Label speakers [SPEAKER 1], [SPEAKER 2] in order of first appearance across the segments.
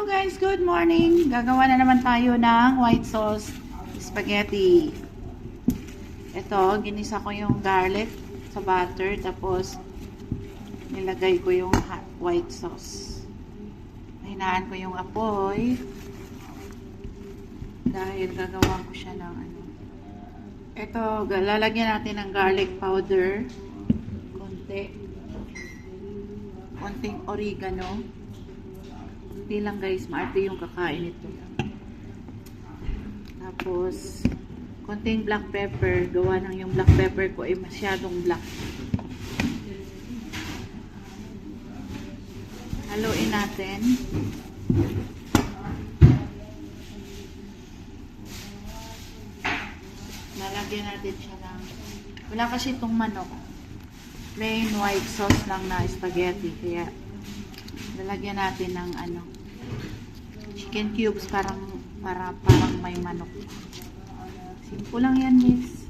[SPEAKER 1] Guys, good morning. Gagawa na naman tayo ng white sauce spaghetti. Ito, ginisa ko yung garlic sa butter, tapos nilagay ko yung white sauce. Hinaan ko yung apoy dahil gagawa ko siya ng ano. Ito, lalagyan natin ng garlic powder, konting oregano. Hindi lang guys, maarte yung kakain ito. Tapos, konting black pepper. Gawa ng yung black pepper ko ay masyadong black. Haluin natin. Lalagyan natin siya ng, wala kasi itong manok. Plain white sauce lang na spaghetti. Kaya, lalagyan natin ng ano, chicken cubes, parang may manok. Simple lang yan guys.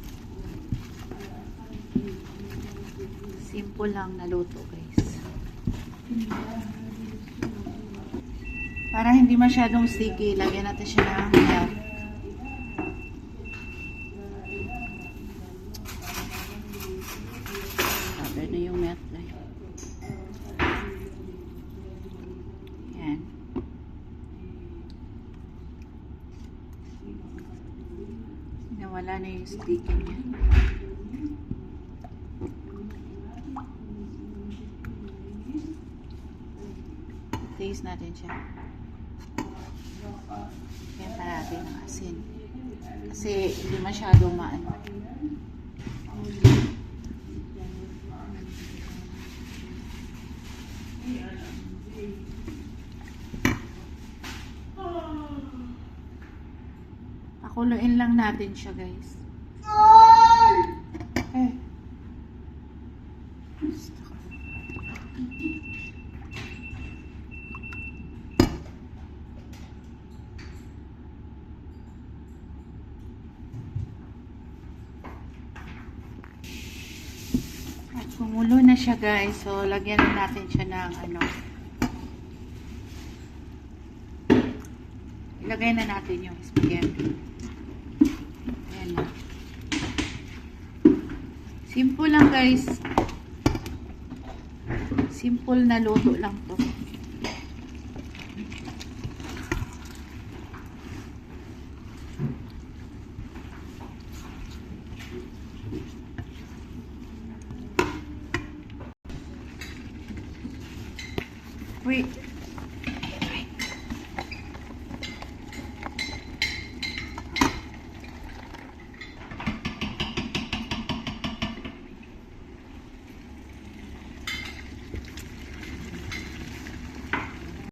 [SPEAKER 1] Simple lang na luto guys. Para hindi masyadong sticky, lagyan natin siya ng milk. Sabi na yung milk guys. Yan. Nawala na yung sticky niya. Taste natin siya. Kaya pa natin ng asin. Kasi hindi masyado maano. Pakuluin lang natin siya guys. Eh. At kumulo na siya guys. So, lagyan na natin siya ng ano. Ilagay na natin yung spaghetti. Ayan na. Simple lang guys. Simple na luto lang to. Wait.